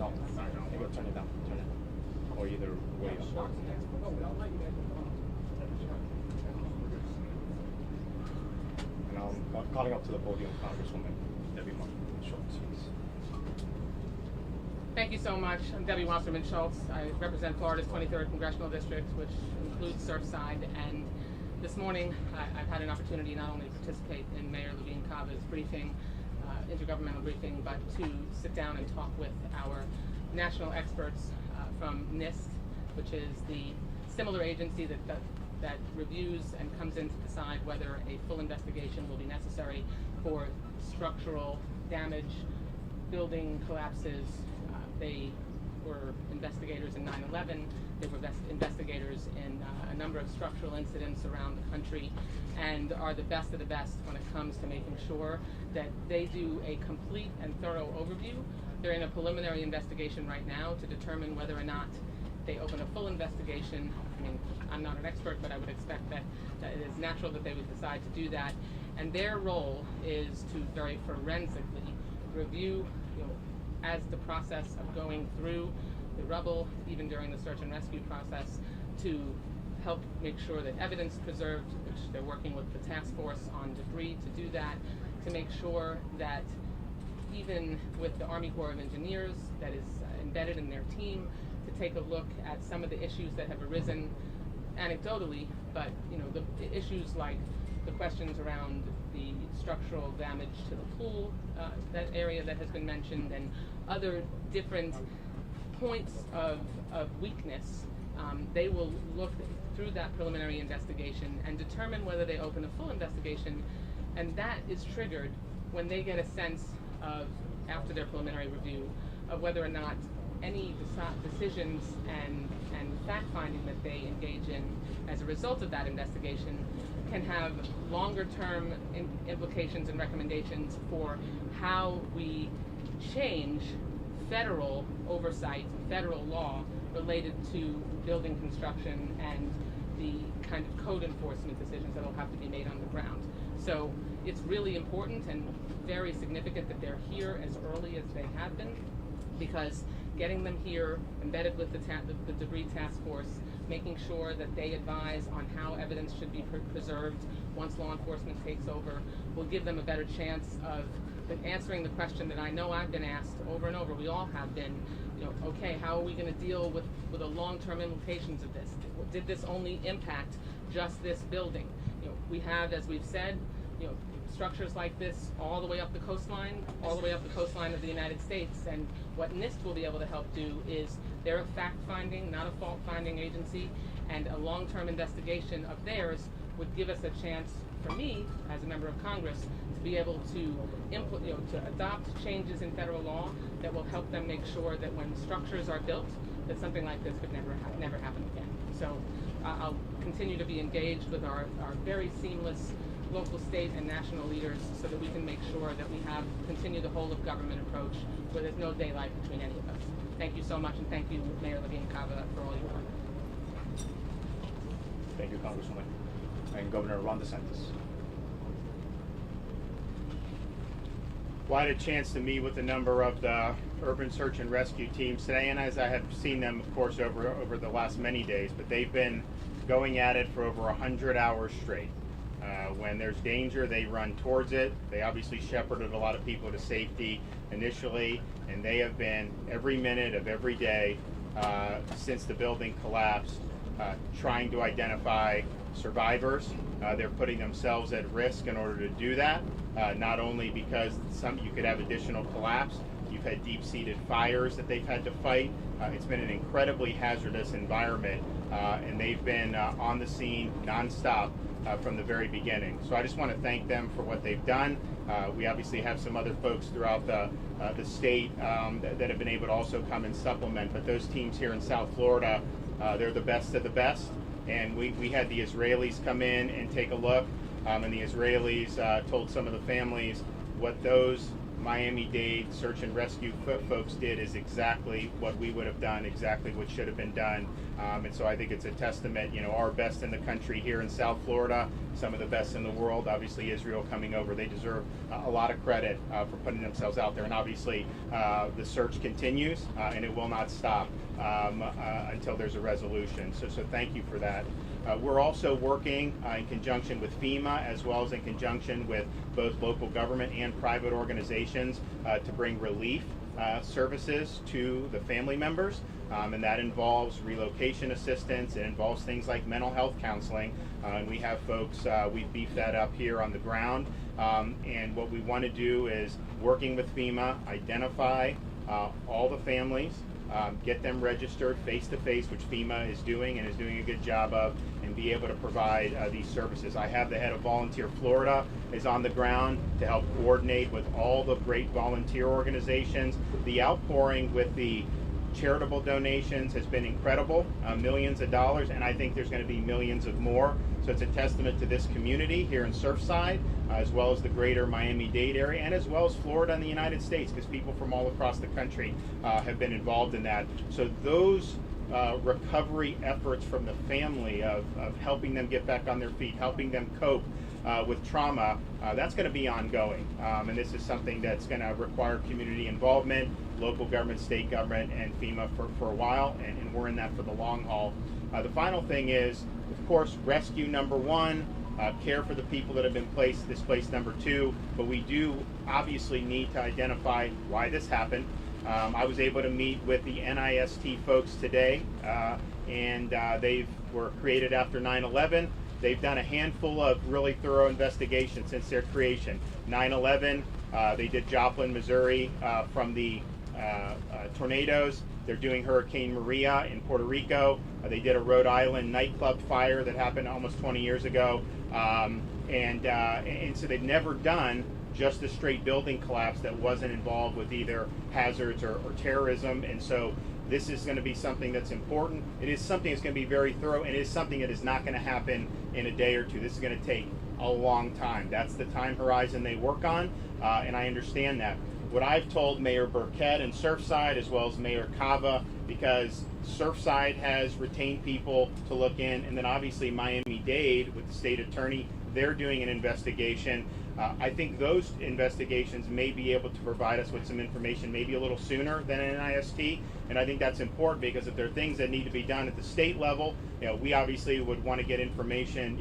No, you go turn it down. Turn it down. Or either way up. And I'm calling up to the podium Congresswoman Debbie Schultz. Thank you so much. I'm Debbie Wasserman Schultz. I represent Florida's 23rd Congressional District, which includes Surfside. And this morning, I've had an opportunity not only to participate in Mayor Levine Cava's briefing, intergovernmental briefing, but to sit down and talk with our national experts from NIST, which is the similar agency that reviews and comes in to decide whether a full investigation will be necessary for structural damage, building collapses. They were investigators in 9/11. They were investigators in a number of structural incidents around the country, and are the best of the best when it comes to making sure that they do a complete and thorough overview. They're in a preliminary investigation right now to determine whether or not they open a full investigation. I mean, I'm not an expert, but I would expect that it is natural that they would decide to do that. And their role is to very forensically review, as the process of going through the rubble, even during the search and rescue process, to help make sure that evidence is preserved, which they're working with the task force on debris to do that, to make sure that even with the Army Corps of Engineers that is embedded in their team, to take a look at some of the issues that have arisen anecdotally, but the issues like the questions around the structural damage to the pool, that area that has been mentioned, and other different points of weakness. They will look through that preliminary investigation and determine whether they open a full investigation, and that is triggered when they get a sense of, after their preliminary review, of whether or not any decisions and fact-finding that they engage in as a result of that investigation can have longer-term implications and recommendations for how we change federal oversight, federal law related to building construction and the kind of code enforcement decisions that will have to be made on the ground. So it's really important and very significant that they're here as early as they have been, because getting them here, embedded with the debris task force, making sure that they advise on how evidence should be preserved once law enforcement takes over, will give them a better chance of answering the question that I know I've been asked over and over. We all have been, okay, how are we going to deal with the long-term implications of this? Did this only impact just this building? We have, as we've said, structures like this all the way up the coastline, all the way up the coastline of the United States. And what NIST will be able to help do is, they're a fact-finding, not a fault-finding agency, and a long-term investigation of theirs would give us a chance, for me, as a member of Congress, to be able to to adopt changes in federal law that will help them make sure that when structures are built, that something like this could never happen again. So I'll continue to be engaged with our very seamless local, state, and national leaders, so that we can make sure that we continue the whole of government approach where there's no daylight between any of us. Thank you so much, and thank you, Mayor Levine Cava, for all your work. Thank you, Congresswoman. And Governor Ron DeSantis. Well, I had a chance to meet with a number of the urban search and rescue teams today, and as I have seen them, of course, over the last many days, but they've been going at it for over 100 hours straight. When there's danger, they run towards it. They obviously shepherded a lot of people to safety initially, and they have been every minute of every day since the building collapsed trying to identify survivors. They're putting themselves at risk in order to do that, not only because you could have additional collapse. You've had deep-seated fires that they've had to fight. It's been an incredibly hazardous environment, and they've been on the scene nonstop from the very beginning. So I just want to thank them for what they've done. We obviously have some other folks throughout the state that have been able to also come and supplement, but those teams here in South Florida, they're the best of the best. And we had the Israelis come in and take a look, and the Israelis told some of the families what those Miami-Dade search and rescue folks did is exactly what we would have done, exactly what should have been done. And so I think it's a testament, our best in the country here in South Florida, some of the best in the world, obviously Israel coming over. They deserve a lot of credit for putting themselves out there. And obviously the search continues and it will not stop until there's a resolution. So thank you for that. We're also working in conjunction with FEMA as well as in conjunction with both local government and private organizations to bring relief services to the family members. And that involves relocation assistance. It involves things like mental health counseling. And we have folks, we've beefed that up here on the ground. And what we want to do is working with FEMA, identify all the families, get them registered face-to-face, which FEMA is doing and is doing a good job of, and be able to provide these services. I have the head of Volunteer Florida is on the ground to help coordinate with all the great volunteer organizations. The outpouring with the charitable donations has been incredible, millions of dollars, and I think there's going to be millions of more. So it's a testament to this community here in Surfside, as well as the greater Miami-Dade area, and as well as Florida and the United States, because people from all across the country have been involved in that. So those recovery efforts from the family of helping them get back on their feet, helping them cope with trauma, that's going to be ongoing. And this is something that's going to require community involvement, local government, state government, and FEMA for a while, and we're in that for the long haul. The final thing is, of course, rescue number one, care for the people that have been displaced number two, but we do obviously need to identify why this happened. I was able to meet with the NIST folks today, and they were created after 9/11. They've done a handful of really thorough investigations since their creation. 9/11, they did Joplin, Missouri from the tornadoes. They're doing Hurricane Maria in Puerto Rico. They did a Rhode Island nightclub fire that happened almost 20 years ago. And so they've never done just a straight building collapse that wasn't involved with either hazards or terrorism. And so this is going to be something that's important. It is something that's going to be very thorough, and it is something that is not going to happen in a day or two. This is going to take a long time. That's the time horizon they work on, and I understand that. What I've told Mayor Burkett in Surfside, as well as Mayor Cava, because Surfside has retained people to look in, and then obviously Miami-Dade with the state attorney, they're doing an investigation. I think those investigations may be able to provide us with some information maybe a little sooner than an NIST, and I think that's important because if there are things that need to be done at the state level, we obviously would want to get information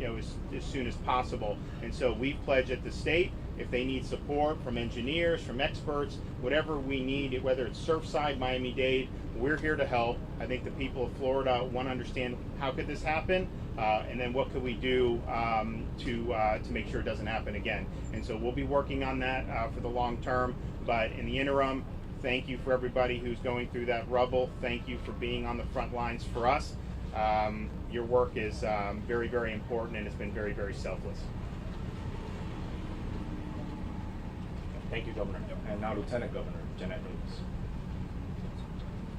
as soon as possible. And so we've pledged at the state, if they need support from engineers, from experts, whatever we need, whether it's Surfside, Miami-Dade, we're here to help. I think the people of Florida want to understand how could this happen, and then what could we do to make sure it doesn't happen again. And so we'll be working on that for the long term. But in the interim, thank you for everybody who's going through that rubble. Thank you for being on the front lines for us. Your work is very, very important, and it's been very, very selfless. Thank you, Governor. And now Lieutenant Governor Janet Davis.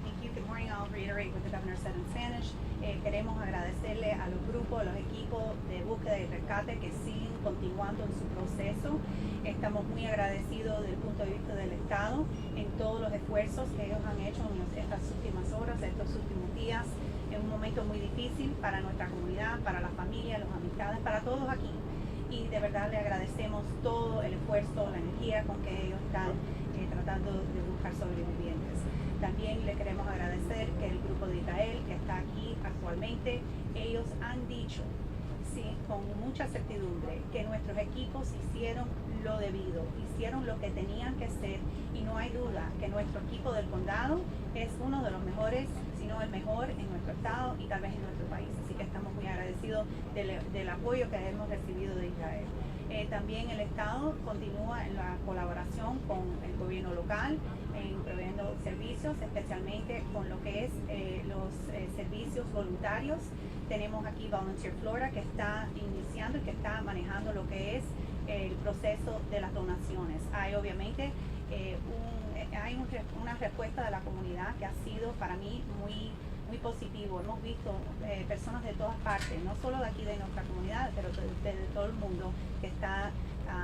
Thank you. Good morning. I'll reiterate what the governor said in Spanish. Queremos agradecerle a los grupos, a los equipos de búsqueda y rescate que siguen continuando en su proceso. Estamos muy agradecidos desde el punto de vista del Estado en todos los esfuerzos que ellos han hecho en estas últimas horas, estos últimos días, en un momento muy difícil para nuestra comunidad, para la familia, las amistades, para todos aquí. Y de verdad le agradecemos todo el esfuerzo, la energía con que ellos están tratando de buscar sobrevivientes. También le queremos agradecer que el grupo de Israel que está aquí actualmente, ellos han dicho, sí, con mucha certidumbre, que nuestros equipos hicieron lo debido, hicieron lo que tenían que hacer, y no hay duda que nuestro equipo del condado es uno de los mejores, si no el mejor en nuestro estado y tal vez en nuestro país. Así que estamos muy agradecidos del apoyo que hemos recibido de Israel. También el Estado continúa en la colaboración con el gobierno local, en proveyendo servicios, especialmente con lo que es los servicios voluntarios. Tenemos aquí Volunteer Florida, que está iniciando y que está manejando lo que es el proceso de las donaciones. Hay obviamente una respuesta de la comunidad que ha sido para mí muy positivo. Hemos visto personas de todas partes, no solo de aquí de nuestra comunidad, pero de todo el mundo, que está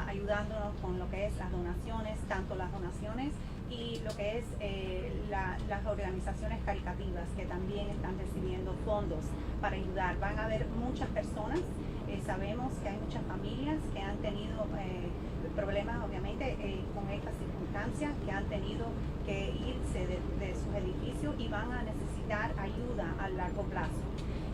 ayudándonos con lo que es las donaciones, tanto las donaciones y lo que es las organizaciones caritativas que también están recibiendo fondos para ayudar. Van a haber muchas personas, sabemos que hay muchas familias que han tenido problemas obviamente con estas circunstancias, que han tenido que irse de sus edificios y van a necesitar ayuda a largo plazo.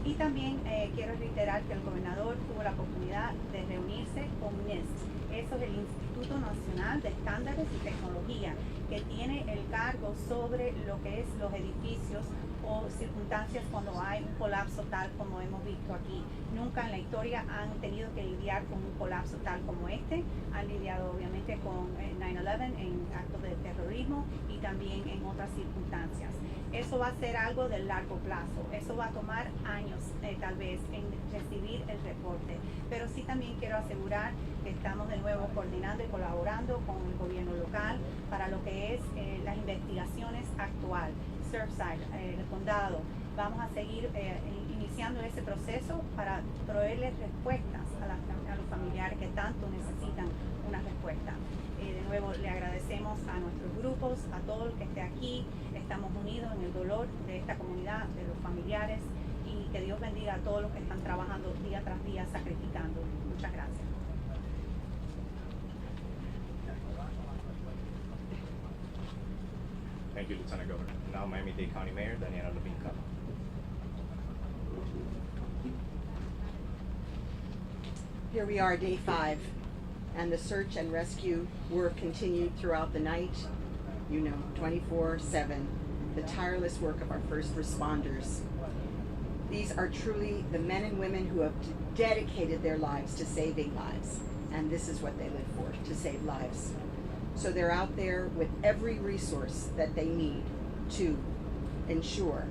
Y también quiero reiterar que el gobernador tuvo la oportunidad de reunirse con NIST. Eso es el Instituto Nacional de Estándares y Tecnología, que tiene el cargo sobre lo que es los edificios o circunstancias cuando hay un colapso tal como hemos visto aquí. Nunca en la historia han tenido que lidiar con un colapso tal como este. Han lidiado obviamente con 9/11 en actos de terrorismo y también en otras circunstancias. Eso va a ser algo de largo plazo. Eso va a tomar años tal vez en recibir el reporte. Pero sí también quiero asegurar que estamos de nuevo coordinando y colaborando con el gobierno local para lo que es las investigaciones actual. Surfside, el condado, vamos a seguir iniciando ese proceso para proveerles respuestas a los familiares que tanto necesitan una respuesta. De nuevo le agradecemos a nuestros grupos, a todo el que esté aquí. Estamos unidos en el dolor de esta comunidad, de los familiares, y que Dios bendiga a todos los que están trabajando día tras día, sacrificando. Muchas gracias. Thank you, Lieutenant Governor. Now Miami-Dade County Mayor Daniela Levine Cava. Here we are, day 5, and the search and rescue work continued throughout the night, 24/7, the tireless work of our first responders. These are truly the men and women who have dedicated their lives to saving lives, and this is what they live for, to save lives. So they're out there with every resource that they need to ensure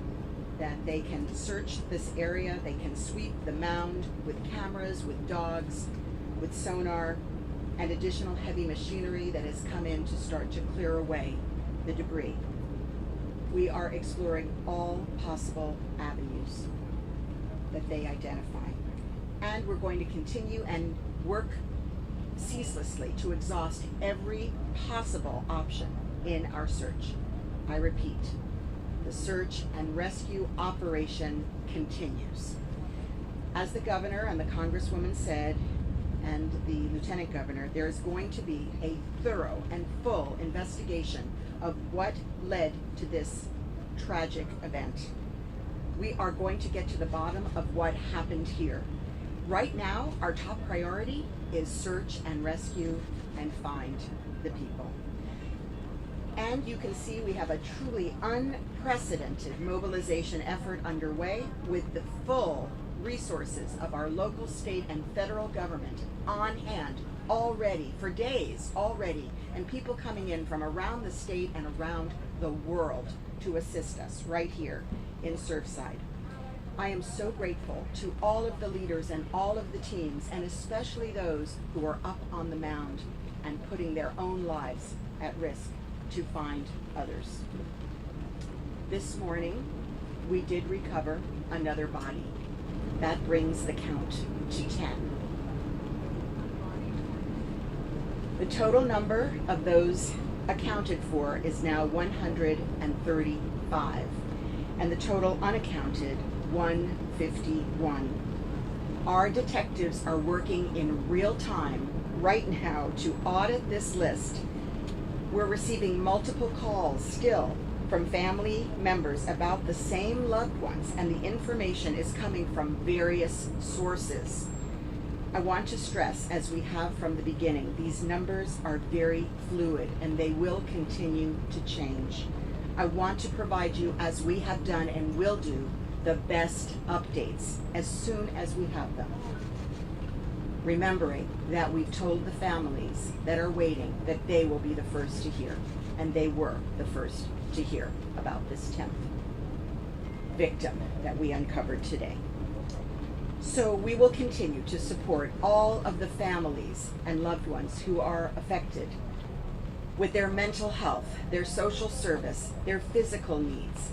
that they can search this area, they can sweep the mound with cameras, with dogs, with sonar, and additional heavy machinery that has come in to start to clear away the debris. We are exploring all possible avenues that they identify. And we're going to continue and work ceaselessly to exhaust every possible option in our search. I repeat, the search and rescue operation continues. As the governor and the congresswoman said, and the lieutenant governor, there is going to be a thorough and full investigation of what led to this tragic event. We are going to get to the bottom of what happened here. Right now, our top priority is search and rescue and find the people. And you can see we have a truly unprecedented mobilization effort underway with the full resources of our local, state, and federal government on hand already, for days already, and people coming in from around the state and around the world to assist us right here in Surfside. I am so grateful to all of the leaders and all of the teams, and especially those who are up on the mound and putting their own lives at risk to find others. This morning, we did recover another body. That brings the count to 10. The total number of those accounted for is now 135, and the total unaccounted 151. Our detectives are working in real time right now to audit this list. We're receiving multiple calls still from family members about the same loved ones, and the information is coming from various sources. I want to stress, as we have from the beginning, these numbers are very fluid and they will continue to change. I want to provide you, as we have done and will do, the best updates as soon as we have them. Remembering that we've told the families that are waiting that they will be the first to hear, and they were the first to hear about this 10th victim that we uncovered today. So we will continue to support all of the families and loved ones who are affected with their mental health, their social service, their physical needs.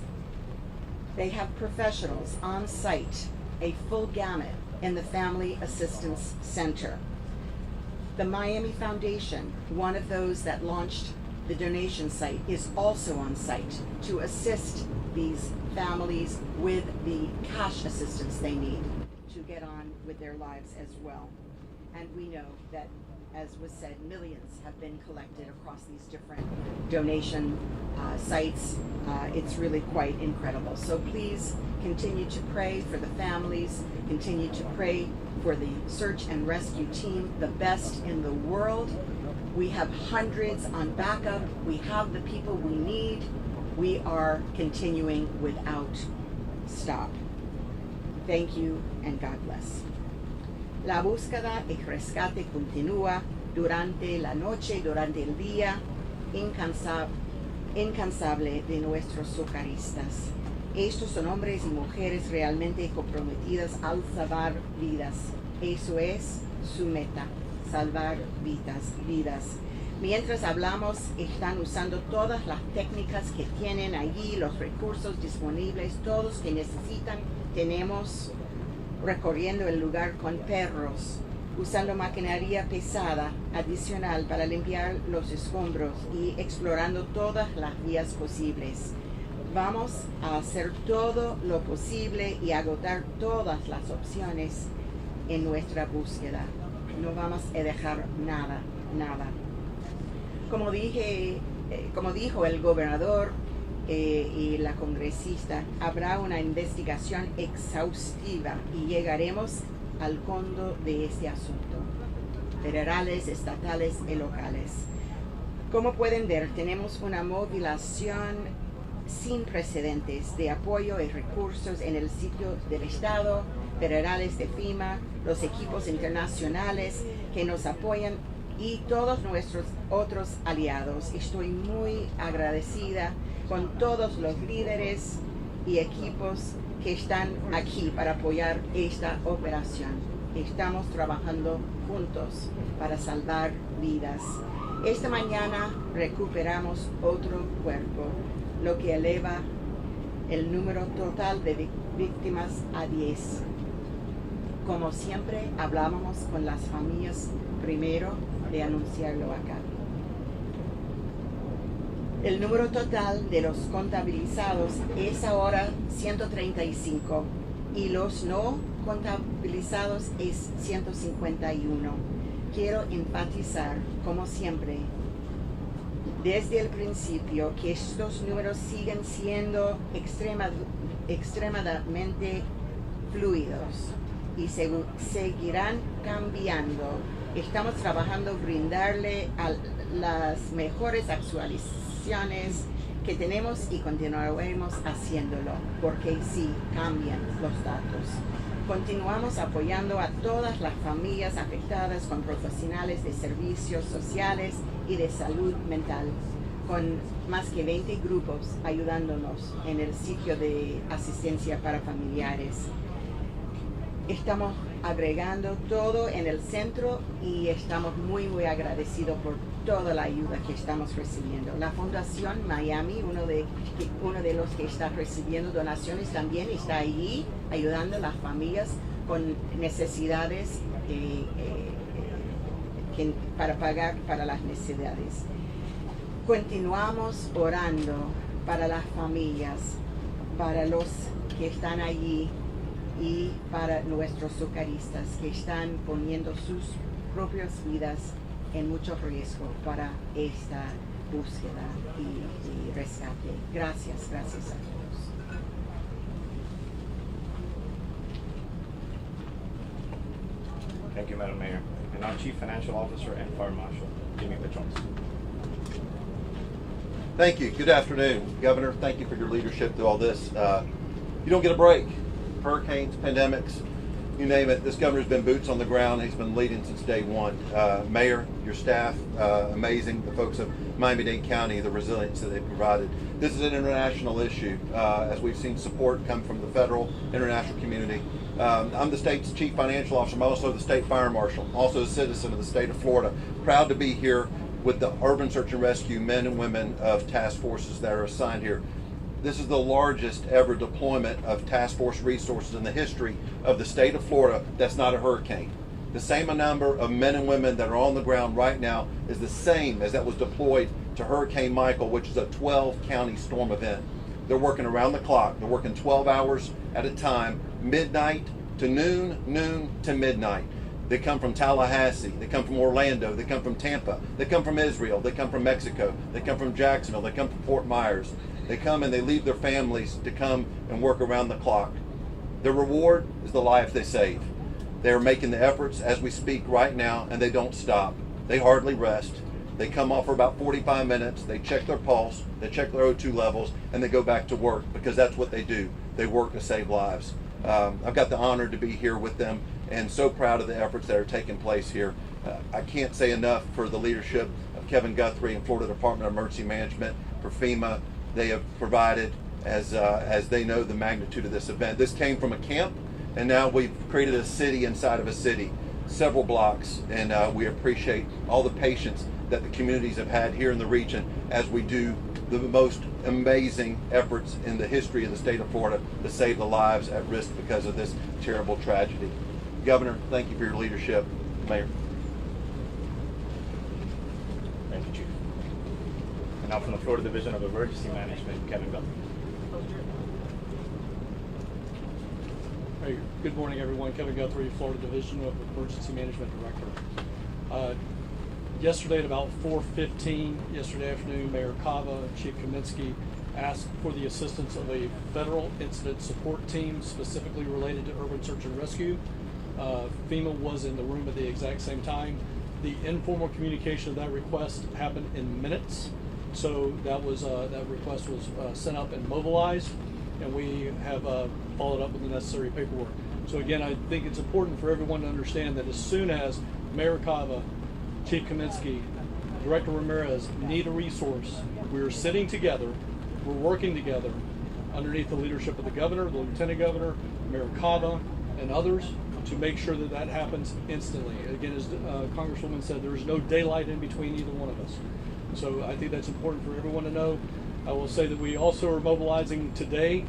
They have professionals on site, a full gamut in the Family Assistance Center. The Miami Foundation, one of those that launched the donation site, is also on site to assist these families with the cash assistance they need to get on with their lives as well. And we know that, as was said, millions have been collected across these different donation sites. It's really quite incredible. So please continue to pray for the families, continue to pray for the search and rescue team, the best in the world. We have hundreds on backup. We have the people we need. We are continuing without stop. Thank you and God bless. La búsqueda y rescate continúa durante la noche, durante el día, incansable de nuestros socorristas. Estos son hombres y mujeres realmente comprometidos al salvar vidas. Eso es su meta, salvar vidas. Mientras hablamos, están usando todas las técnicas que tienen allí, los recursos disponibles, todos que necesitan. Tenemos recorriendo el lugar con perros, usando maquinaria pesada adicional para limpiar los escombros y explorando todas las vías posibles. Vamos a hacer todo lo posible y agotar todas las opciones en nuestra búsqueda. No vamos a dejar nada. Como dijo el gobernador y la congresista, habrá una investigación exhaustiva y llegaremos al fondo de este asunto, federales, estatales y locales. Como pueden ver, tenemos una movilización sin precedentes de apoyo y recursos en el sitio del Estado, federales de FEMA, los equipos internacionales que nos apoyan y todos nuestros otros aliados. Estoy muy agradecida con todos los líderes y equipos que están aquí para apoyar esta operación. Estamos trabajando juntos para salvar vidas. Esta mañana recuperamos otro cuerpo, lo que eleva el número total de víctimas a 10. Como siempre, hablábamos con las familias primero de anunciarlo acá. El número total de los contabilizados es ahora 135 y los no contabilizados es 151. Quiero enfatizar, como siempre, desde el principio, que estos números siguen siendo extremadamente fluidos y seguirán cambiando. Estamos trabajando brindarle a las mejores actualizaciones que tenemos y continuaremos haciéndolo, porque sí cambian los datos. Continuamos apoyando a todas las familias afectadas con profesionales de servicios sociales y de salud mental, con más que 20 grupos ayudándonos en el sitio de asistencia para familiares. Estamos agregando todo en el centro y estamos muy agradecidos por toda la ayuda que estamos recibiendo. La Fundación Miami, uno de los que está recibiendo donaciones, también está allí ayudando a las familias con necesidades para pagar para las necesidades. Continuamos orando para las familias, para los que están allí y para nuestros socorristas que están poniendo sus propias vidas en mucho riesgo para esta búsqueda y rescate. Gracias a todos. Thank you, Madam Mayor. And now Chief Financial Officer and Fire Marshal, Jimmy Petrons. Thank you. Good afternoon, Governor. Thank you for your leadership through all this. You don't get a break. Hurricanes, pandemics, you name it. This governor's been boots on the ground. He's been leading since day one. Mayor, your staff, amazing. The folks of Miami-Dade County, the resilience that they've provided. This is an international issue, as we've seen support come from the federal, international community. I'm the state's chief financial officer. I'm also the state fire marshal, also a citizen of the state of Florida. Proud to be here with the urban search and rescue men and women of task forces that are assigned here. This is the largest ever deployment of task force resources in the history of the state of Florida that's not a hurricane. The same number of men and women that are on the ground right now is the same as that was deployed to Hurricane Michael, which is a 12-county storm event. They're working around the clock. They're working 12 hours at a time, midnight to noon, noon to midnight. They come from Tallahassee, they come from Orlando, they come from Tampa, they come from Israel, they come from Mexico, they come from Jacksonville, they come from Fort Myers. They come and they leave their families to come and work around the clock. Their reward is the life they save. They are making the efforts as we speak right now, and they don't stop. They hardly rest. They come off for about 45 minutes, they check their pulse, they check their O2 levels, and they go back to work, because that's what they do. They work to save lives. I've got the honor to be here with them, and so proud of the efforts that are taking place here. I can't say enough for the leadership of Kevin Guthrie and Florida Department of Emergency Management, for FEMA. They have provided, as they know the magnitude of this event. This came from a camp, and now we've created a city inside of a city, several blocks, and we appreciate all the patience that the communities have had here in the region as we do the most amazing efforts in the history of the state of Florida to save the lives at risk because of this terrible tragedy. Governor, thank you for your leadership. Mayor. Thank you, Chief. And now from the Florida Division of Emergency Management, Kevin Guthrie. Hey, good morning, everyone. Kevin Guthrie, Florida Division of Emergency Management Director. Yesterday at about 4:15 yesterday afternoon, Mayor Cava and Chief Kaminsky asked for the assistance of a federal incident support team specifically related to urban search and rescue. FEMA was in the room at the exact same time. The informal communication of that request happened in minutes, so that request was sent up and mobilized, and we have followed up with the necessary paperwork. So again, I think it's important for everyone to understand that as soon as Mayor Cava, Chief Kaminsky, Director Ramirez need a resource, we're sitting together, we're working together underneath the leadership of the governor, the lieutenant governor, Mayor Cava, and others to make sure that that happens instantly. Again, as Congresswoman said, there is no daylight in between either one of us. So I think that's important for everyone to know. I will say that we also are mobilizing today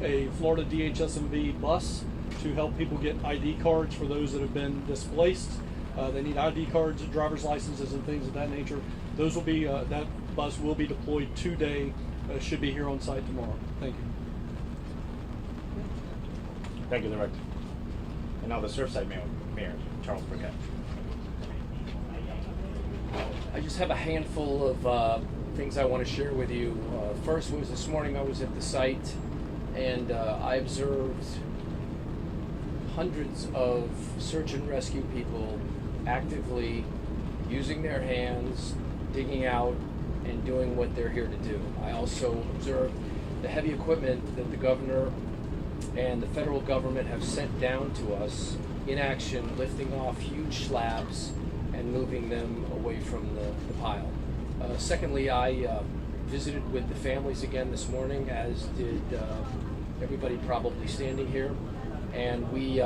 a Florida DHS&V bus to help people get ID cards for those that have been displaced. They need ID cards, driver's licenses, and things of that nature. Those will be, that bus will be deployed today, should be here on site tomorrow. Thank you. Thank you, Director. And now the Surfside Mayor, Charles Burkett. I just have a handful of things I want to share with you. First was this morning I was at the site, and I observed hundreds of search and rescue people actively using their hands, digging out, and doing what they're here to do. I also observed the heavy equipment that the governor and the federal government have sent down to us in action, lifting off huge slabs and moving them away from the pile. Secondly, I visited with the families again this morning, as did everybody probably standing here, and we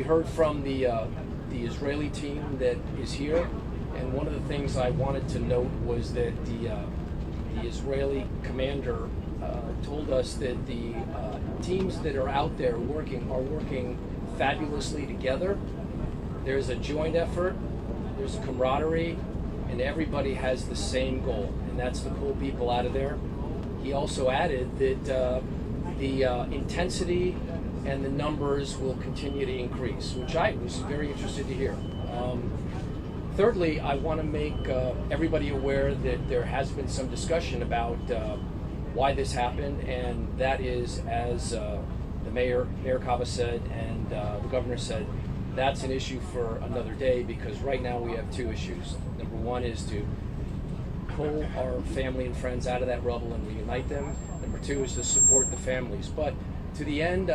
heard from the Israeli team that is here, and one of the things I wanted to note was that the Israeli commander told us that the teams that are out there working fabulously together. There's a joint effort, there's a camaraderie, and everybody has the same goal, and that's to pull people out of there. He also added that the intensity and the numbers will continue to increase, which I was very interested to hear. Thirdly, I want to make everybody aware that there has been some discussion about why this happened, and that is, as the Mayor Cava said, and the Governor said, that's an issue for another day, because right now we have two issues. Number one is to pull our family and friends out of that rubble and reunite them. Number two is to support the families. But to the end,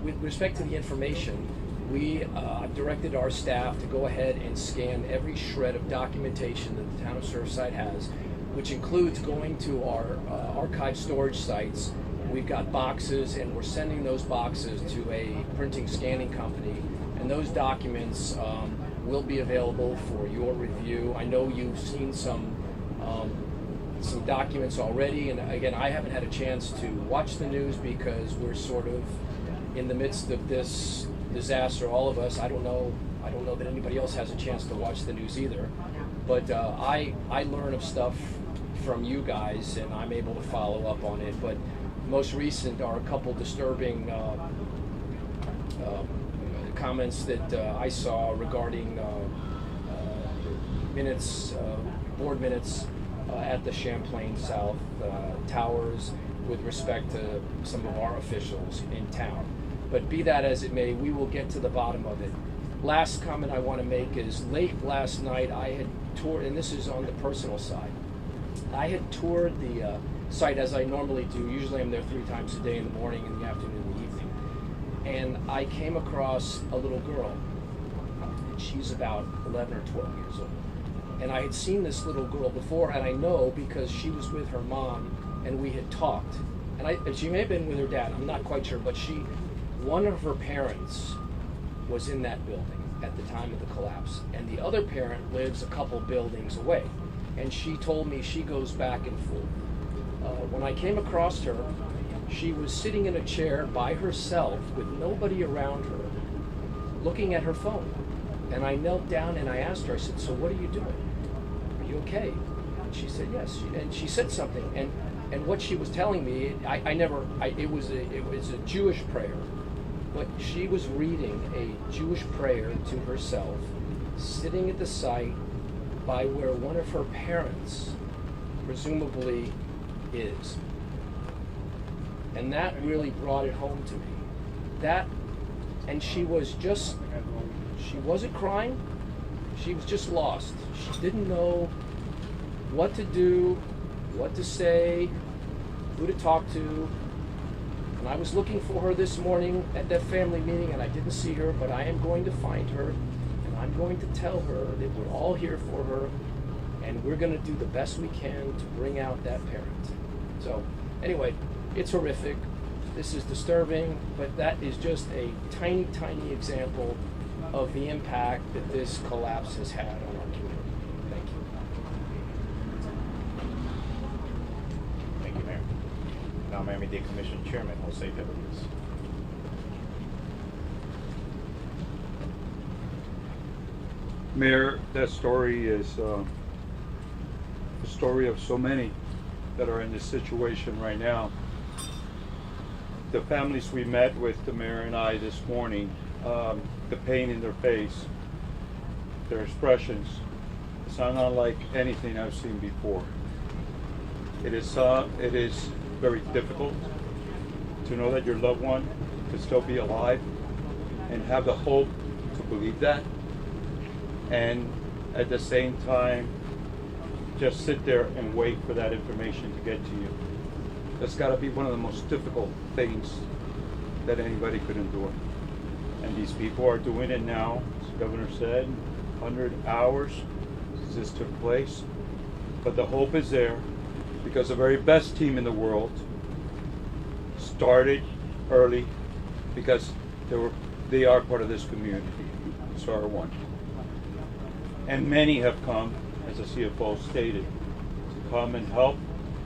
with respect to the information, we directed our staff to go ahead and scan every shred of documentation that the town of Surfside has, which includes going to our archive storage sites. We've got boxes, and we're sending those boxes to a printing scanning company, and those documents will be available for your review. I know you've seen some documents already, and again, I haven't had a chance to watch the news because we're sort of in the midst of this disaster. All of us. I don't know that anybody else has a chance to watch the news either. But I learn of stuff from you guys, and I'm able to follow up on it. But most recent are a couple disturbing comments that I saw regarding minutes, board minutes at the Champlain South Towers with respect to some of our officials in town. But be that as it may, we will get to the bottom of it. Last comment I want to make is late last night I had toured, and this is on the personal side, I had toured the site as I normally do. Usually I'm there 3 times a day, in the morning, in the afternoon, in the evening. And I came across a little girl. She's about 11 or 12 years old. And I had seen this little girl before, and I know because she was with her mom and we had talked. And she may have been with her dad, I'm not quite sure, but one of her parents was in that building at the time of the collapse. And the other parent lives a couple buildings away. And she told me she goes back and forth. When I came across her, she was sitting in a chair by herself with nobody around her, looking at her phone. And I knelt down and I asked her, I said, "So what are you doing? Are you okay?" And she said, "Yes." And she said something. And what she was telling me, it was a Jewish prayer. But she was reading a Jewish prayer to herself, sitting at the site by where one of her parents presumably is. And that really brought it home to me. And she wasn't crying, she was just lost. She didn't know what to do, what to say, who to talk to. And I was looking for her this morning at that family meeting and I didn't see her, but I am going to find her and I'm going to tell her that we're all here for her and we're going to do the best we can to bring out that parent. So anyway, it's horrific. This is disturbing, but that is just a tiny, tiny example of the impact that this collapse has had on our community. Thank you. Thank you, Mayor. Now Miami-Dade Commission Chairman Jose Tevez. Mayor, that story is the story of so many that are in this situation right now. The families we met with, the mayor and I this morning, the pain in their face, their expressions, it's not unlike anything I've seen before. It is very difficult to know that your loved one could still be alive and have the hope to believe that, and at the same time just sit there and wait for that information to get to you. That's got to be one of the most difficult things that anybody could endure. And these people are doing it now, as the governor said, 100 hours since this took place. But the hope is there because the very best team in the world started early because they are part of this community. So are one. And many have come, as the CFO stated, to come and help.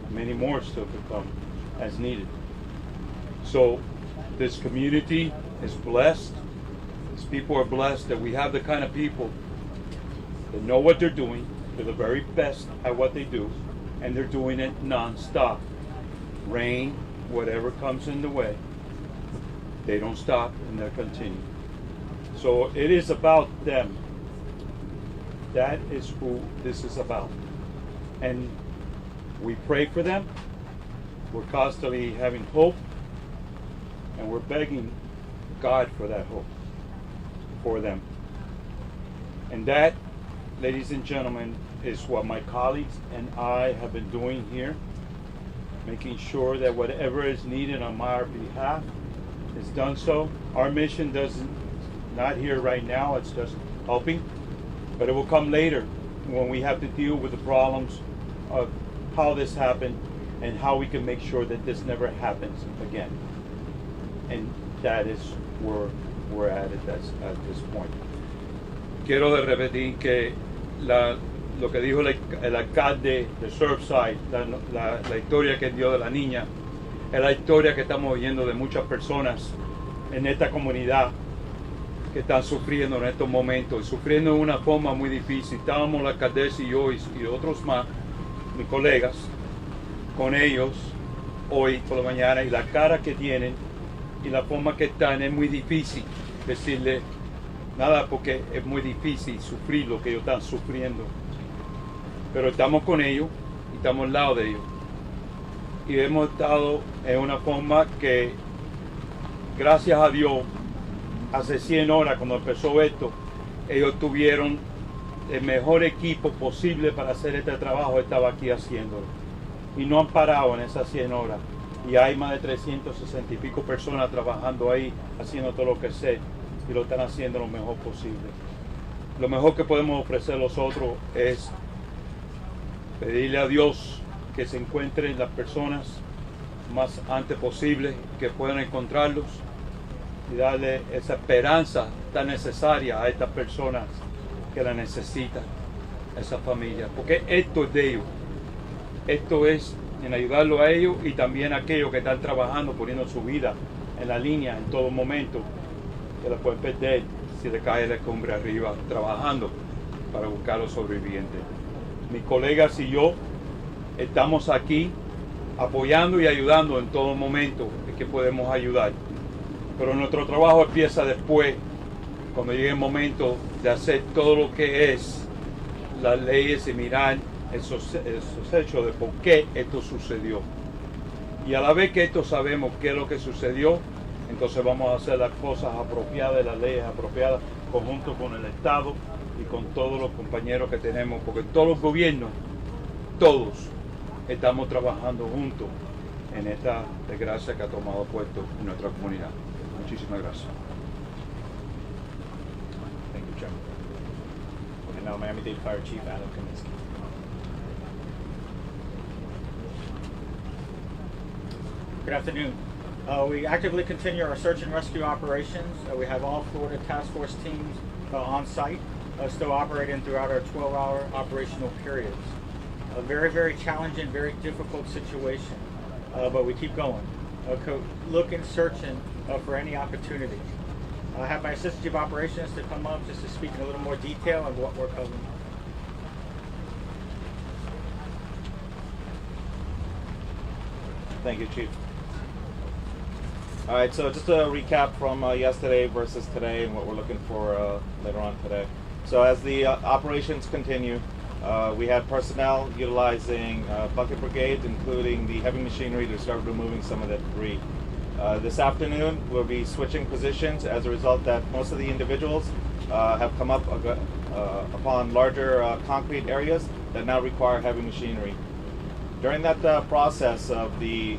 Many more still to come as needed. So this community is blessed. These people are blessed that we have the kind of people that know what they're doing. They're the very best at what they do, and they're doing it non-stop. Rain, whatever comes in the way, they don't stop and they'll continue. So it is about them. That is who this is about. And we pray for them. We're constantly having hope. And we're begging God for that hope for them. And that, ladies and gentlemen, is what my colleagues and I have been doing here. Making sure that whatever is needed on our behalf is done so. Our mission not here right now, it's just helping. But it will come later when we have to deal with the problems of how this happened and how we can make sure that this never happens again. And that is where we're at this point. Quiero repetir que lo que dijo el alcalde de Surfside, la historia que dio de la niña, es la historia que estamos oyendo de muchas personas en esta comunidad que están sufriendo en estos momentos, sufriendo de una forma muy difícil. Estábamos la alcaldesa y yo y otros más, mis colegas, con ellos hoy por la mañana, y la cara que tienen y la forma que están, es muy difícil decirle nada, porque es muy difícil sufrir lo que ellos están sufriendo. Pero estamos con ellos y estamos al lado de ellos. Y hemos estado en una forma que, gracias a Dios, hace 100 horas cuando empezó esto, ellos tuvieron el mejor equipo posible para hacer este trabajo, estaba aquí haciéndolo. Y no han parado en esas 100 horas. Y hay más de 360 y pico personas trabajando ahí, haciendo todo lo que sé, y lo están haciendo lo mejor posible. Lo mejor que podemos ofrecer nosotros es pedirle a Dios que se encuentren las personas más antes posible, que puedan encontrarlos, y darle esa esperanza tan necesaria a estas personas que la necesitan, a esa familia, porque esto es de ellos, esto es en ayudarlo a ellos y también a aquellos que están trabajando, poniendo su vida en la línea en todo momento, que la pueden perder si le cae la cumbre arriba, trabajando para buscar a los sobrevivientes. Mis colegas y yo estamos aquí apoyando y ayudando en todo momento en que podemos ayudar. Pero nuestro trabajo empieza después, cuando llegue el momento de hacer todo lo que es las leyes y mirar esos hechos de por qué esto sucedió. Y a la vez que esto sabemos qué es lo que sucedió, entonces vamos a hacer las cosas apropiadas, las leyes apropiadas, conjunto con el Estado y con todos los compañeros que tenemos, porque todos los gobiernos, todos estamos trabajando juntos en esta desgracia que ha tomado puesto en nuestra comunidad. Muchísimas gracias. Thank you, Chairman. And now Miami-Dade Fire Chief Adam Kaminsky. Good afternoon. We actively continue our search and rescue operations. We have all Florida task force teams on site, still operating throughout our 12-hour operational periods. A very, very challenging, very difficult situation, but we keep going, looking, searching for any opportunity. I have my Assistant Chief of Operations to come up just to speak in a little more detail on what we're covering. Thank you, Chief. All right, so just a recap from yesterday versus today and what we're looking for later on today. So as the operations continue, we had personnel utilizing bucket brigades, including the heavy machinery, to start removing some of the debris. This afternoon, we'll be switching positions as a result that most of the individuals have come up upon larger concrete areas that now require heavy machinery. During that process of the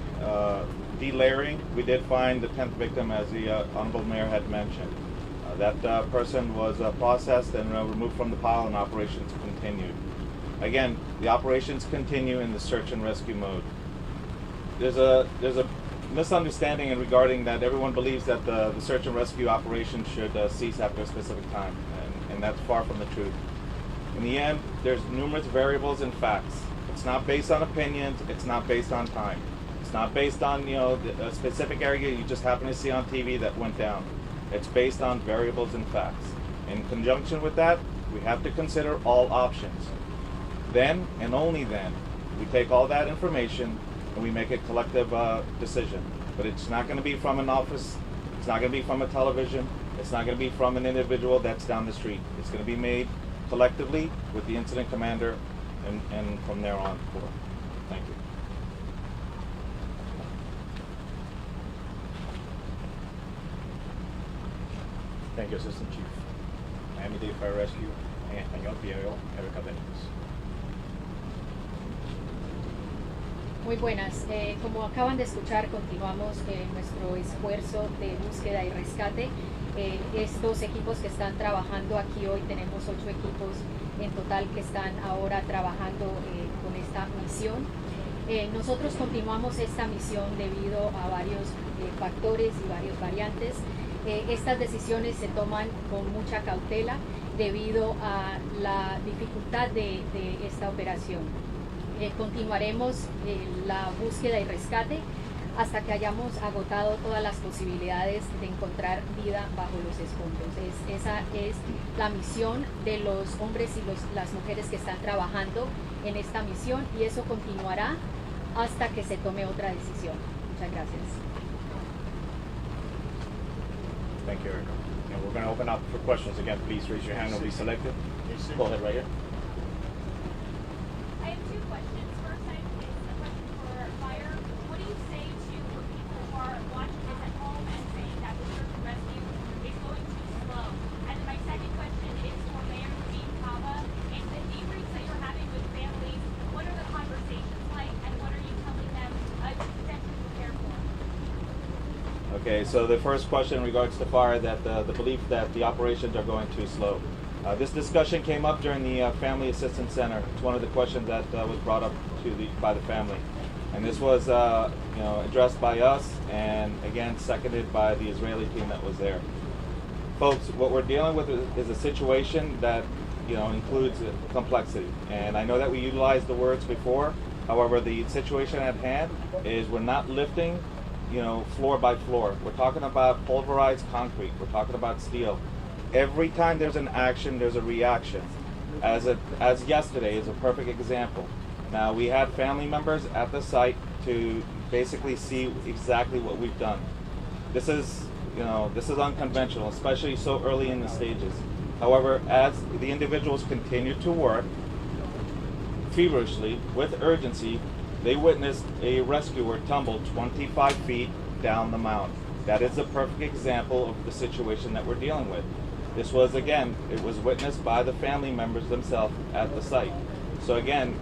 delayering, we did find the 10th victim, as the Honorable Mayor had mentioned. That person was processed and removed from the pile, and operations continued. Again, the operations continue in the search and rescue mode. There's a misunderstanding in regarding that everyone believes that the search and rescue operation should cease after a specific time, and that's far from the truth. In the end, there's numerous variables and facts. It's not based on opinions, it's not based on time. It's not based on, a specific area you just happen to see on TV that went down. It's based on variables and facts. In conjunction with that, we have to consider all options. Then, and only then, we take all that information and we make a collective decision. But it's not going to be from an office, it's not going to be from a television, it's not going to be from an individual that's down the street. It's going to be made collectively with the incident commander and from there on forth. Thank you. Thank you, Assistant Chief. Miami-Dade Fire Rescue, en español, PIO, Erica Benítez. Muy buenas. Como acaban de escuchar, continuamos nuestro esfuerzo de búsqueda y rescate. Estos equipos que están trabajando aquí hoy, tenemos 8 equipos en total que están ahora trabajando con esta misión. Nosotros continuamos esta misión debido a varios factores y varias variantes. Estas decisiones se toman con mucha cautela debido a la dificultad de esta operación. Continuaremos la búsqueda y rescate hasta que hayamos agotado todas las posibilidades de encontrar vida bajo los escombros. Esa es la misión de los hombres y las mujeres que están trabajando en esta misión, y eso continuará hasta que se tome otra decisión. Muchas gracias. Thank you, Erica. And we're going to open up for questions. Again, please raise your hand and be selected. Go ahead, right here. I have two questions. First, I have a question for Fire. What do you say to people who are watching this at home and saying that the search and rescue is going too slow? And then my second question is for Mayor Levine Cava. In the debriefs that you're having with families, what are the conversations like, and what are you telling them to potentially prepare for? Okay, so the first question in regards to fire, that the belief that the operations are going too slow. This discussion came up during the Family Assistance Center. It's one of the questions that was brought up by the family, and this was addressed by us, and again seconded by the Israeli team that was there. Folks, what we're dealing with is a situation that includes complexity, and I know that we utilized the words before. However, the situation at hand is we're not lifting floor by floor. We're talking about pulverized concrete. We're talking about steel. Every time there's an action, there's a reaction. As yesterday is a perfect example. Now, we had family members at the site to basically see exactly what we've done. This is unconventional, especially so early in the stages. However, as the individuals continue to work feverishly with urgency, they witnessed a rescuer tumble 25 feet down the mound. That is a perfect example of the situation that we're dealing with. This was, again, it was witnessed by the family members themselves at the site. So again,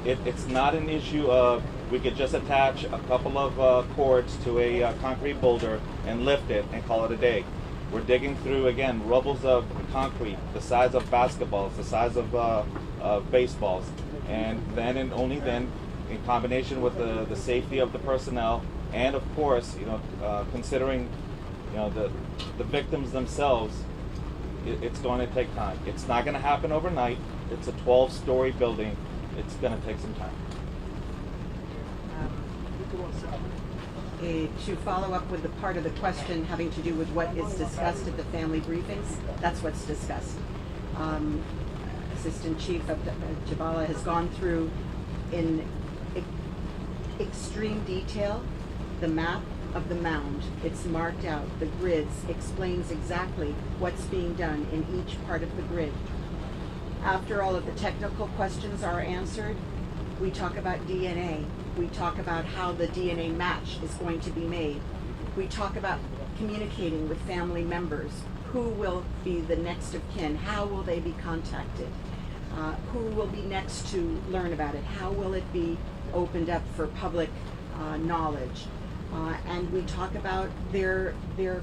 it's not an issue of we could just attach a couple of cords to a concrete boulder and lift it and call it a day. We're digging through, again, rubbles of concrete, the size of basketballs, the size of baseballs. And then and only then, in combination with the safety of the personnel, and of course, considering the victims themselves, it's going to take time. It's not going to happen overnight. It's a 12-story building. It's going to take some time. To follow up with the part of the question having to do with what is discussed at the family briefings, that's what's discussed. Assistant Chief of Jabala has gone through in extreme detail the map of the mound. It's marked out. The grids explains exactly what's being done in each part of the grid. After all of the technical questions are answered, we talk about DNA. We talk about how the DNA match is going to be made. We talk about communicating with family members. Who will be the next of kin? How will they be contacted? Who will be next to learn about it? How will it be opened up for public knowledge? And we talk about their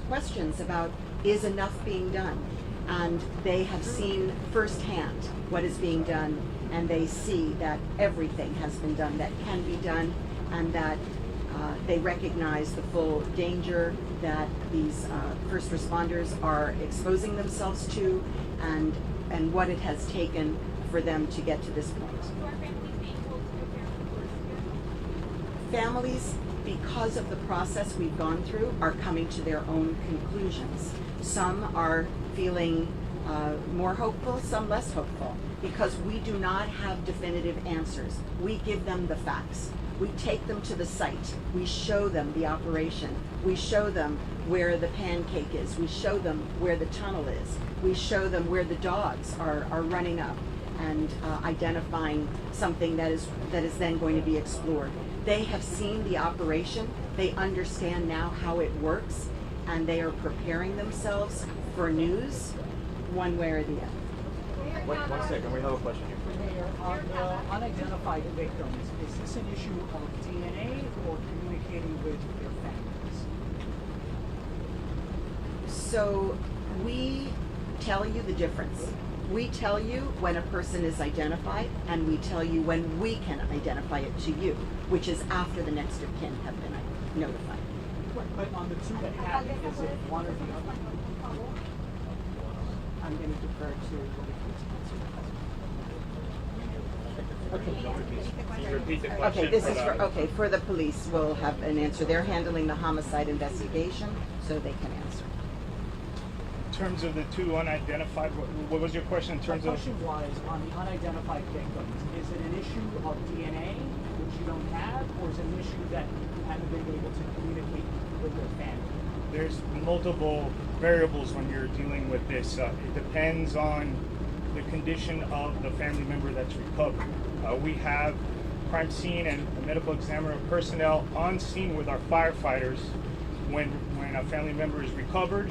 questions about, is enough being done? And they have seen firsthand what is being done, and they see that everything has been done that can be done, and that they recognize the full danger that these first responders are exposing themselves to, and what it has taken for them to get to this point. Families, because of the process we've gone through, are coming to their own conclusions. Some are feeling more hopeful, some less hopeful, because we do not have definitive answers. We give them the facts. We take them to the site. We show them the operation. We show them where the pancake is. We show them where the tunnel is. We show them where the dogs are running up and identifying something that is then going to be explored. They have seen the operation. They understand now how it works, and they are preparing themselves for news one way or the other. Wait 1 second, we have a question here. Mayor, on the unidentified victims, is this an issue of DNA or communicating with their families? So we tell you the difference. We tell you when a person is identified, and we tell you when we can identify it to you, which is after the next of kin have been notified. But on the two that happened, is it one or the other? I'm going to defer to the Can you repeat the question? Okay, this is for the police. We'll have an answer. They're handling the homicide investigation, so they can answer. In terms of the two unidentified, what was your question in terms My of? question was on the unidentified victims. Is it an issue of DNA, which you don't have, or is it an issue that you haven't been able to communicate with their family? There's multiple variables when you're dealing with this. It depends on the condition of the family member that's recovered. We have crime scene and medical examiner personnel on scene with our firefighters when a family member is recovered.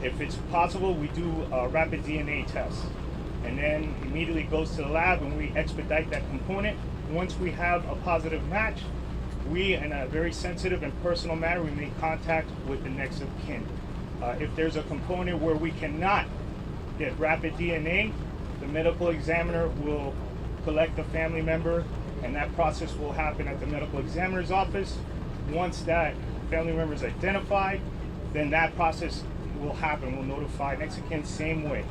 If it's possible, we do a rapid DNA test, and then immediately goes to the lab and we expedite that component. Once we have a positive match, we, in a very sensitive and personal manner, we make contact with the next of kin. If there's a component where we cannot get rapid DNA, the medical examiner will collect the family member, and that process will happen at the medical examiner's office. Once that family member is identified, then that process will happen. We'll notify next of kin same way.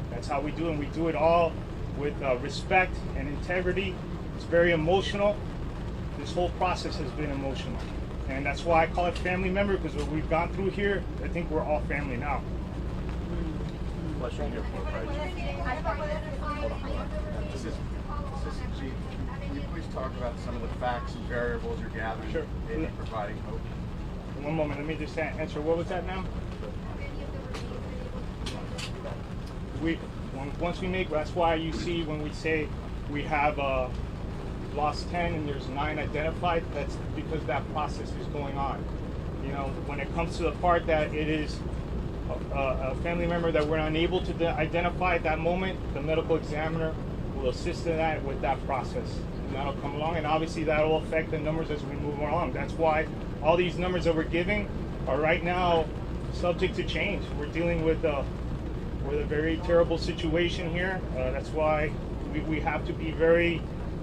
That's how we do it, and we do it all with respect and integrity. It's very emotional. This whole process has been emotional, and that's why I call it family member, because what we've gone through here, I think we're all family now. Question here for Fire Chief. Assistant Chief, can you please talk about some of the facts and variables you're gathering, Sure. maybe providing hope? One moment, let me just answer. What was that now? Once we make, that's why you see when we say we have lost 10 and there's 9 identified, that's because that process is going on. You know, when it comes to the part that it is a family member that we're unable to identify at that moment, the medical examiner will assist in that with that process. And that'll come along, and obviously that will affect the numbers as we move along. That's why all these numbers that we're giving are right now subject to change. We're dealing with a very terrible situation here. That's why we have to be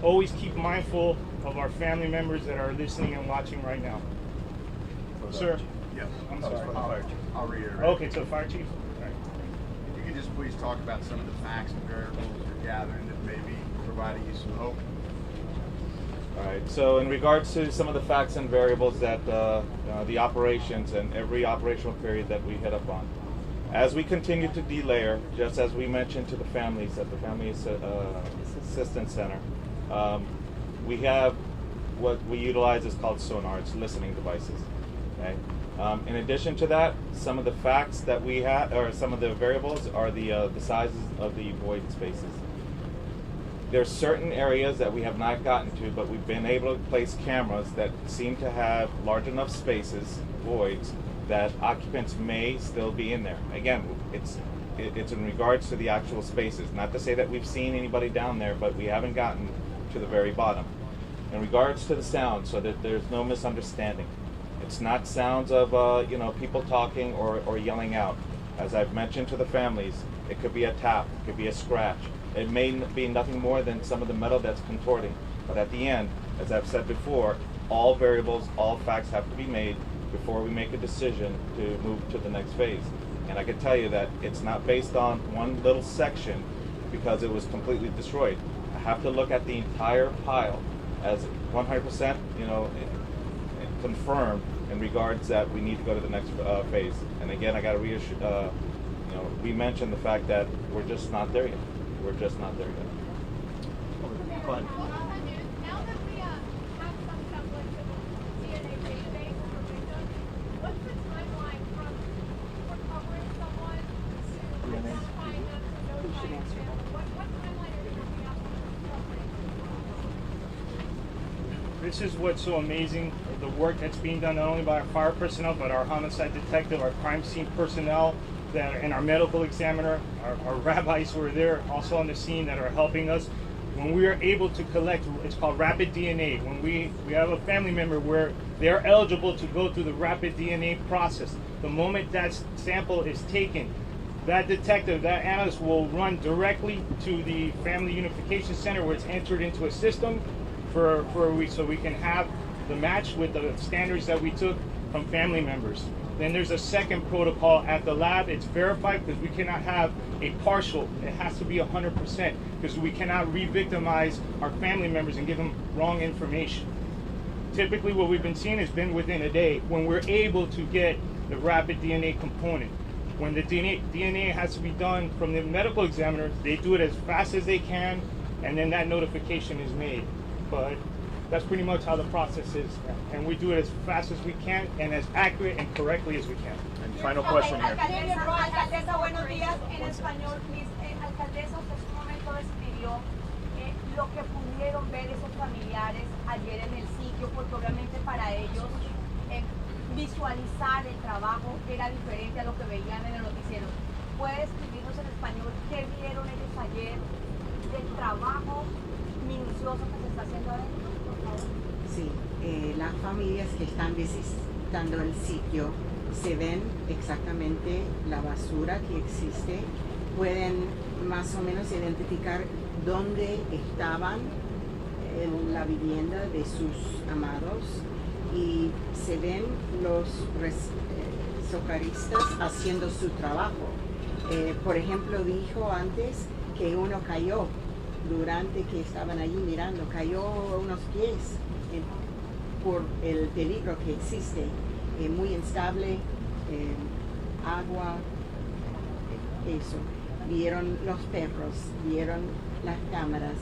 always keep mindful of our family members that are listening and watching right now. Sir? Yes. I'm sorry. I'll reiterate. Okay, so Fire Chief. All right. If you could just please talk about some of the facts and variables you're gathering that may be providing you some hope. All right, so in regards to some of the facts and variables that the operations and every operational period that we hit up on, as we continue to delayer, just as we mentioned to the families at the Family Assistance Center, we have what we utilize is called sonar. It's listening devices. Okay. In addition to that, some of the facts that we have, or some of the variables, are the sizes of the void spaces. There's certain areas that we have not gotten to, but we've been able to place cameras that seem to have large enough spaces, voids, that occupants may still be in there. Again, it's in regards to the actual spaces. Not to say that we've seen anybody down there, but we haven't gotten to the very bottom. In regards to the sound, so that there's no misunderstanding, it's not sounds of people talking or yelling out. As I've mentioned to the families, it could be a tap, it could be a scratch. It may be nothing more than some of the metal that's contorting. But at the end, as I've said before, all variables, all facts have to be made before we make a decision to move to the next phase. And I can tell you that it's not based on one little section because it was completely destroyed. I have to look at the entire pile as 100%, confirmed in regards that we need to go to the next phase. And again, I got to reassure, we mentioned the fact that we're just not there yet. We're just not there yet. Go ahead. Now that we have some semblance of a DNA database for victims, what's the timeline from recovering someone to identifying them to notifying them? What timeline are you looking at for recovery? This is what's so amazing, the work that's being done not only by our fire personnel, but our homicide detective, our crime scene personnel, and our medical examiner, our rabbis who are there also on the scene that are helping us. When we are able to collect, it's called rapid DNA. When we have a family member where they're eligible to go through the rapid DNA process, the moment that sample is taken, that detective, that analyst will run directly to the Family Unification Center where it's entered into a system so we can have the match with the standards that we took from family members. Then there's a second protocol at the lab. It's verified because we cannot have a partial. It has to be 100% because we cannot re-victimize our family members and give them wrong information. Typically what we've been seeing has been within a day when we're able to get the rapid DNA component. When the DNA has to be done from the medical examiner, they do it as fast as they can, and then that notification is made. But that's pretty much how the process is, and we do it as fast as we can and as accurate and correctly as we can. And final question here. Alcaldesa, buenos días. En español, please. Alcaldesa, usted en un momento describió lo que pudieron ver esos familiares ayer en el sitio, porque obviamente para ellos visualizar el trabajo era diferente a lo que veían en el noticiero. ¿Puede escribirnos en español qué vieron ellos ayer del trabajo minucioso que se está haciendo adentro? Sí, las familias que están visitando el sitio se ven exactamente la basura que existe, pueden más o menos identificar dónde estaban en la vivienda de sus amados y se ven los socorristas haciendo su trabajo. Por ejemplo, dijo antes que uno cayó durante que estaban allí mirando, cayó unos pies por el peligro que existe, muy instable, agua, eso. Vieron los perros, vieron las cámaras,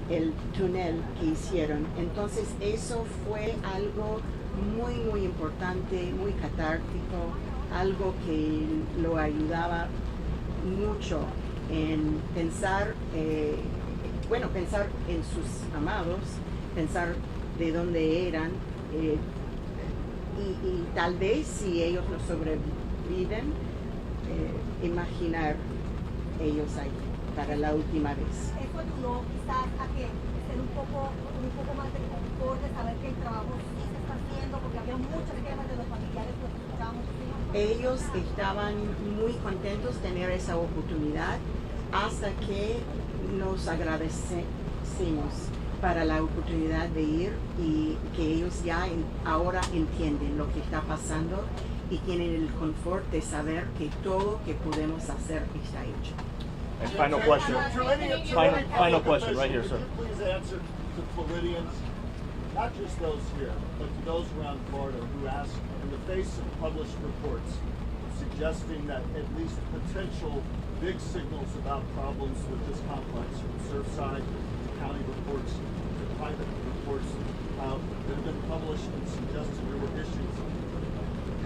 el túnel que hicieron. Entonces eso fue algo muy importante, muy catártico, algo que lo ayudaba mucho en pensar, pensar en sus amados, pensar de dónde eran, y tal vez si ellos no sobreviven, imaginar ellos ahí para la última vez. Eso ayudó quizás a que estén un poco más de confort, de saber que el trabajo sí se está haciendo, porque había muchos temas de los familiares que escuchábamos. Ellos estaban muy contentos de tener esa oportunidad hasta que nos agradecemos para la oportunidad de ir y que ellos ya ahora entienden lo que está pasando y tienen el confort de saber que todo que podemos hacer está hecho. And final question. Final question right here, sir. Please answer to Floridians, not just those here, but to those around Florida who ask, in the face of published reports suggesting that at least potential big signals about problems with this complex, from Surfside to county reports to private reports that have been published and suggested there were issues.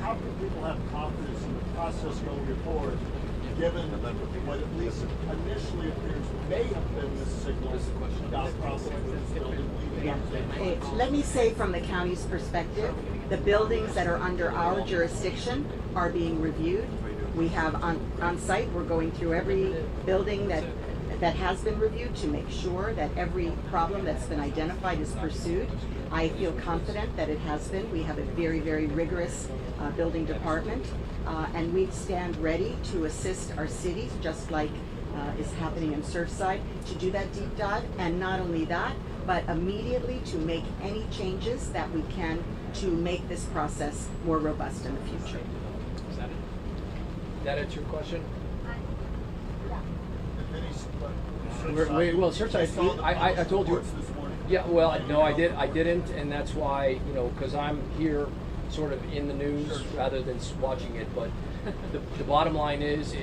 How can people have confidence in the process going forward, given what at least initially appears may have been this signal about problems with this building? Let me say from the county's perspective, the buildings that are under our jurisdiction are being reviewed. We have on site, we're going through every building that has been reviewed to make sure that every problem that's been identified is pursued. I feel confident that it has been. We have a very rigorous building department, and we stand ready to assist our cities, just like is happening in Surfside, to do that deep dive, and not only that, but immediately to make any changes that we can to make this process more robust in the future. Is that it? That answer your question? Well, Surfside, I told you. Yeah, well, no, I didn't, and that's why, because I'm here sort of in the news rather than watching it. But the bottom line is,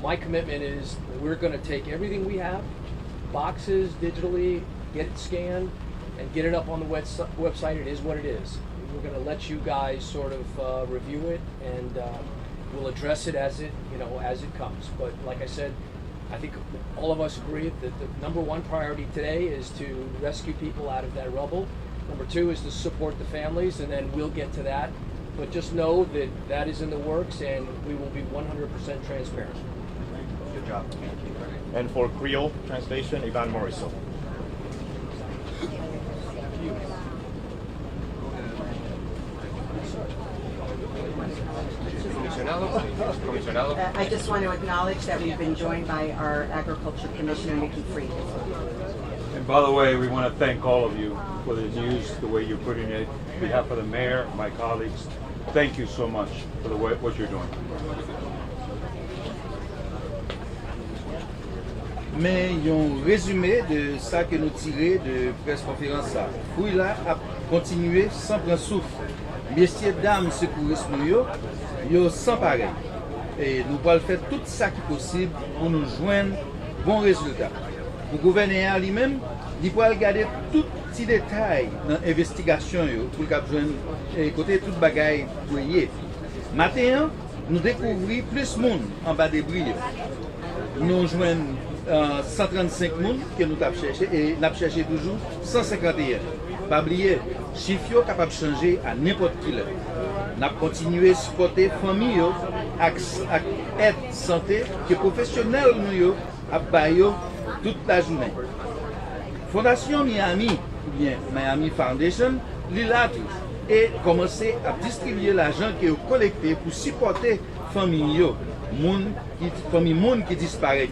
my commitment is we're going to take everything we have, boxes digitally, get it scanned, and get it up on the website. It is what it is. We're going to let you guys sort of review it, and we'll address it as it comes. But like I said, I think all of us agree that the number one priority today is to rescue people out of that rubble. Number two is to support the families, and then we'll get to that. But just know that that is in the works, and we will be 100% transparent. Good job. And for Creole translation, Ivan Morisot. I just want to acknowledge that we've been joined by our Agriculture Commissioner, Nikki Freed. And by the way, we want to thank all of you for the news, the way you're putting it. On behalf of the mayor, my colleagues, thank you so much for the way, what you're doing. Mais yon résumé de ça que nous tiré de presse conférence là. Fouille là a continué sans prendre souffle. Messieurs, dames, secouristes nous yo sans pareil. Et nous allons faire tout ça qui est possible pour nous joindre bon résultat. Pour le gouvernement lui-même, il faut regarder tout petit détail dans l'investigation pour le côté tout bagaille pour y. Maintenant, nous découvrons plus de monde en bas des brilles. Nous joignons 135 personnes que nous avons cherché et nous avons cherché toujours 151. Pas oublier, chiffre capable de changer à n'importe qui heure. Nous avons continué à supporter les familles avec aide santé que les professionnels nous ont toute la journée. Fondation Miami, ou bien Miami Foundation, l'a tout et commencé à distribuer l'argent qui est collecté pour supporter les familles qui disparaissent.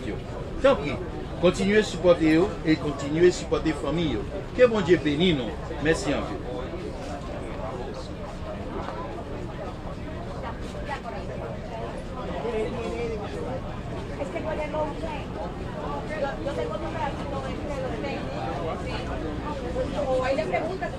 Tant pis, continuez à supporter eux et continuez à supporter les familles. Que bon Dieu bénisse nous. Merci en fait. O ahí le preguntas